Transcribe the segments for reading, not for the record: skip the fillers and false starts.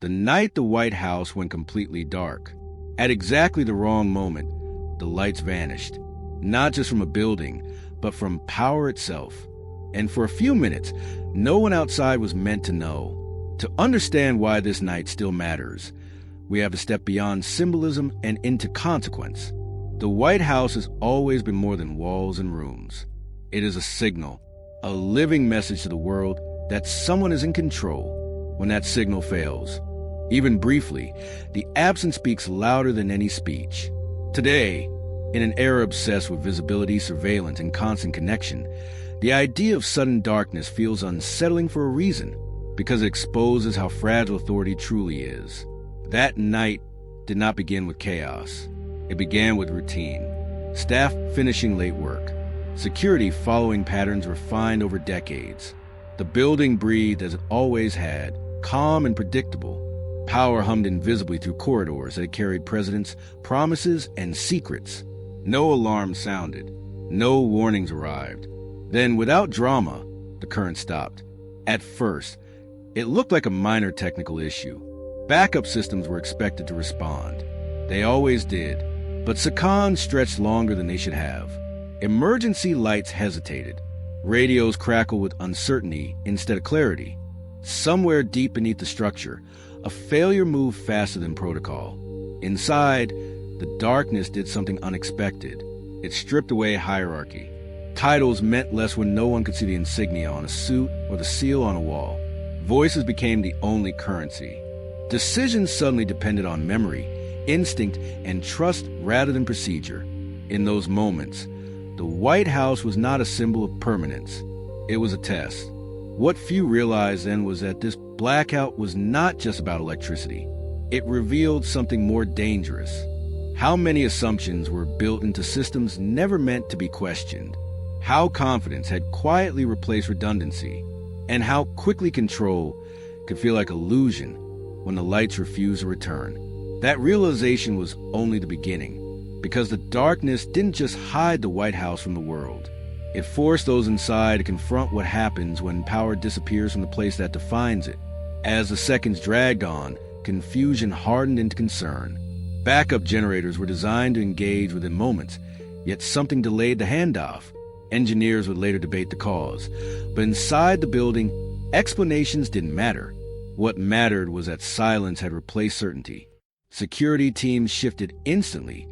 the night the White House went completely dark. At exactly the wrong moment, the lights vanished, not just from a building, but from power itself. And for a few minutes, no one outside was meant to know. To understand why this night still matters, we have to step beyond symbolism and into consequence. The White House has always been more than walls and rooms. It is a signal, a living message to the world that someone is in control. When that signal fails, even briefly, the absence speaks louder than any speech. Today, in an era obsessed with visibility, surveillance, and constant connection, the idea of sudden darkness feels unsettling for a reason, because it exposes how fragile authority truly is. That night did not begin with chaos. It began with routine. Staff finishing late work. Security following patterns refined over decades. The building breathed as it always had, calm and predictable. Power hummed invisibly through corridors that carried presidents' promises and secrets. No alarm sounded. No warnings arrived. Then, without drama, the current stopped. At first, it looked like a minor technical issue. Backup systems were expected to respond. They always did. But seconds stretched longer than they should have. Emergency lights hesitated. Radios crackled with uncertainty instead of clarity. Somewhere deep beneath the structure, a failure moved faster than protocol. Inside, the darkness did something unexpected. It stripped away hierarchy. Titles meant less when no one could see the insignia on a suit or the seal on a wall. Voices became the only currency. Decisions suddenly depended on memory, instinct, and trust rather than procedure. In those moments, the White House was not a symbol of permanence. It was a test. What few realized then was that this blackout was not just about electricity. It revealed something more dangerous. How many assumptions were built into systems never meant to be questioned? How confidence had quietly replaced redundancy, and how quickly control could feel like illusion when the lights refused to return. That realization was only the beginning, because the darkness didn't just hide the White House from the world. It forced those inside to confront what happens when power disappears from the place that defines it. As the seconds dragged on, confusion hardened into concern. Backup generators were designed to engage within moments, yet something delayed the handoff. Engineers would later debate the cause. But inside the building, explanations didn't matter. What mattered was that silence had replaced certainty. Security teams shifted instantly,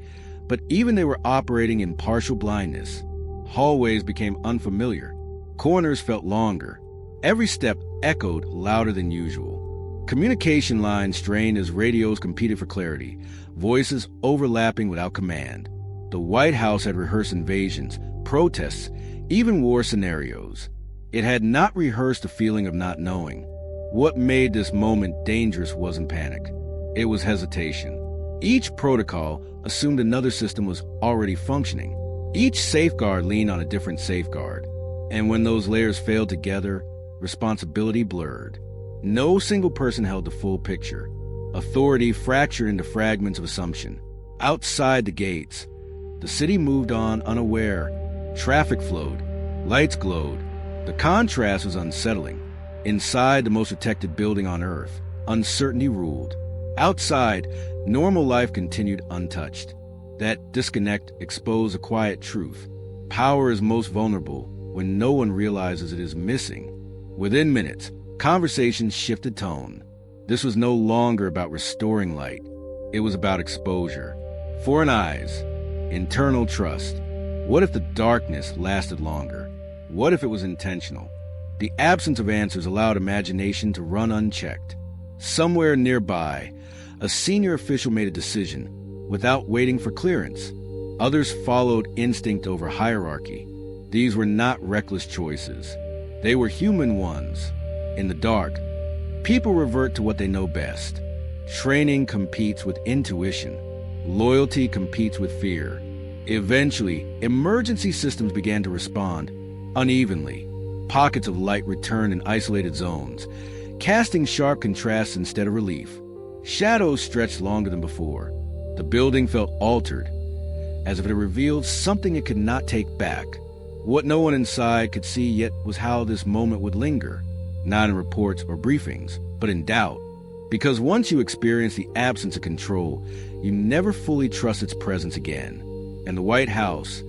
but even they were operating in partial blindness. Hallways became unfamiliar. Corners felt longer. Every step echoed louder than usual. Communication lines strained as radios competed for clarity, voices overlapping without command. The White House had rehearsed invasions, protests, even war scenarios. It had not rehearsed the feeling of not knowing. What made this moment dangerous wasn't panic. It was hesitation. Each protocol assumed another system was already functioning. Each safeguard leaned on a different safeguard. And when those layers failed together, responsibility blurred. No single person held the full picture. Authority fractured into fragments of assumption. Outside the gates, the city moved on unaware. Traffic flowed. Lights glowed. The contrast was unsettling. Inside the most protected building on Earth, uncertainty ruled. Outside, normal life continued untouched. That disconnect exposed a quiet truth. Power is most vulnerable when no one realizes it is missing. Within minutes, conversations shifted tone. This was no longer about restoring light. It was about exposure. Foreign eyes. Internal trust. What if the darkness lasted longer? What if it was intentional? The absence of answers allowed imagination to run unchecked. Somewhere nearby, a senior official made a decision without waiting for clearance. Others followed instinct over hierarchy. These were not reckless choices. They were human ones. In the dark, people revert to what they know best. Training competes with intuition. Loyalty competes with fear. Eventually, emergency systems began to respond unevenly. Pockets of light returned in isolated zones, casting sharp contrasts instead of relief. Shadows stretched longer than before. The building felt altered, as if it revealed something it could not take back. What no one inside could see yet was how this moment would linger, not in reports or briefings, but in doubt. Because once you experience the absence of control, you never fully trust its presence again. And the White House,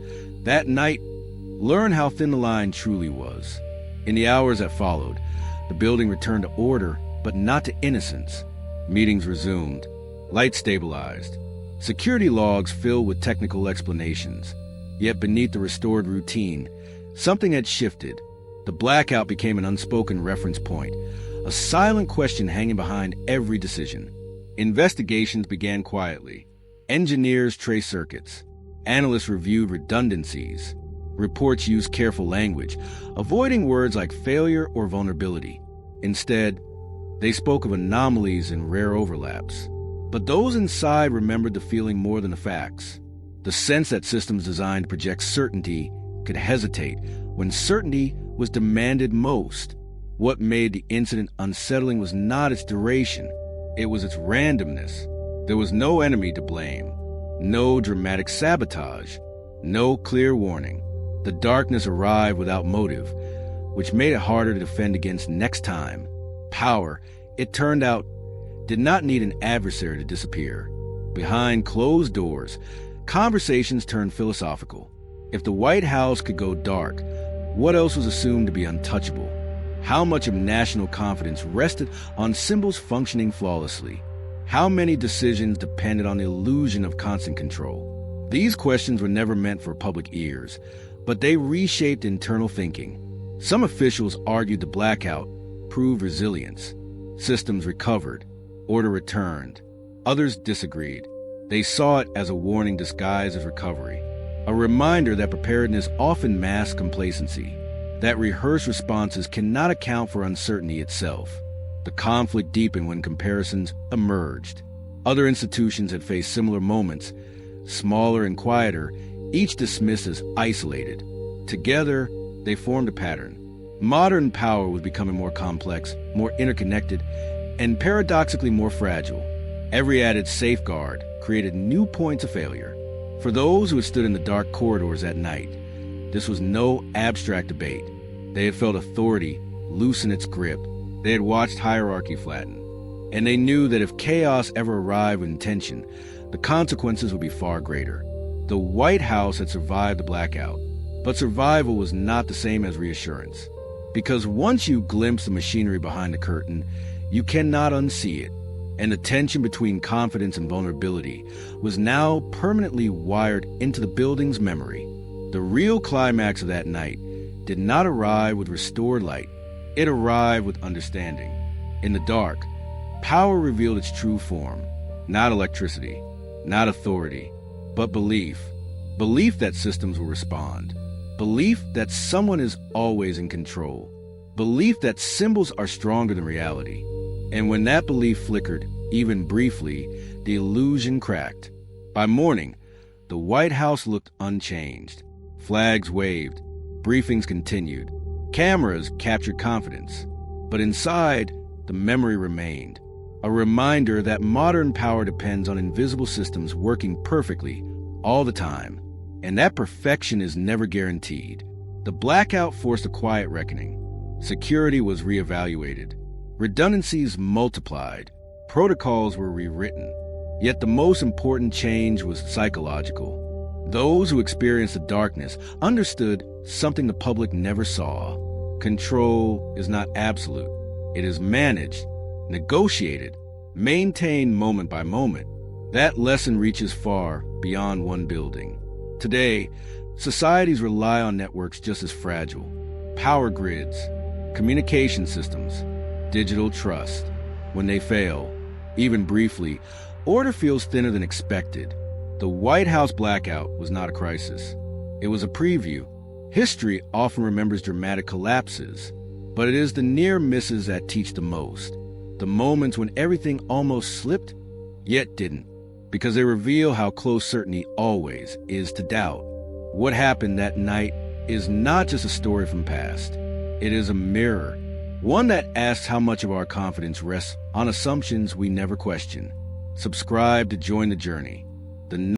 that night, learned how thin the line truly was. In the hours that followed, the building returned to order, but not to innocence. Meetings resumed, lights stabilized, security logs filled with technical explanations. Yet beneath the restored routine, something had shifted. The blackout became an unspoken reference point, a silent question hanging behind every decision. Investigations began quietly. Engineers traced circuits. Analysts reviewed redundancies. Reports used careful language, avoiding words like failure or vulnerability. Instead, they spoke of anomalies and rare overlaps. But those inside remembered the feeling more than the facts. The sense that systems designed to project certainty could hesitate when certainty was demanded most. What made the incident unsettling was not its duration, it was its randomness. There was no enemy to blame, no dramatic sabotage, no clear warning. The darkness arrived without motive, which made it harder to defend against next time. Power, it turned out, did not need an adversary to disappear. Behind closed doors, conversations turned philosophical. If the White House could go dark, what else was assumed to be untouchable? How much of national confidence rested on symbols functioning flawlessly? How many decisions depended on the illusion of constant control? These questions were never meant for public ears, but they reshaped internal thinking. Some officials argued the blackout proved resilience. Systems recovered, order returned. Others disagreed. They saw it as a warning disguised as recovery, a reminder that preparedness often masks complacency, that rehearsed responses cannot account for uncertainty itself. The conflict deepened when comparisons emerged. Other institutions had faced similar moments, smaller and quieter, each dismissed as isolated. Together, they formed a pattern. Modern power was becoming more complex, more interconnected, and paradoxically more fragile. Every added safeguard created new points of failure. For those who had stood in the dark corridors at night, this was no abstract debate. They had felt authority loosen its grip. They had watched hierarchy flatten. And they knew that if chaos ever arrived with intention, the consequences would be far greater. The White House had survived the blackout, but survival was not the same as reassurance. Because once you glimpse the machinery behind the curtain, you cannot unsee it. And the tension between confidence and vulnerability was now permanently wired into the building's memory. The real climax of that night did not arrive with restored light. It arrived with understanding. In the dark, power revealed its true form. Not electricity, not authority, but belief. Belief that systems will respond. Belief that someone is always in control. Belief that symbols are stronger than reality. And when that belief flickered, even briefly, the illusion cracked. By morning, the White House looked unchanged. Flags waved. Briefings continued. Cameras captured confidence. But inside, the memory remained. A reminder that modern power depends on invisible systems working perfectly all the time. And that perfection is never guaranteed. The blackout forced a quiet reckoning. Security was reevaluated. Redundancies multiplied. Protocols were rewritten. Yet the most important change was psychological. Those who experienced the darkness understood something the public never saw. Control is not absolute. It is managed, negotiated, maintained moment by moment. That lesson reaches far beyond one building. Today, societies rely on networks just as fragile. Power grids, communication systems, digital trust. When they fail, even briefly, order feels thinner than expected. The White House blackout was not a crisis. It was a preview. History often remembers dramatic collapses, but it is the near misses that teach the most. The moments when everything almost slipped, yet didn't, because they reveal how close certainty always is to doubt. What happened that night is not just a story from past. It is a mirror, one that asks how much of our confidence rests on assumptions we never question. Subscribe to join the journey. The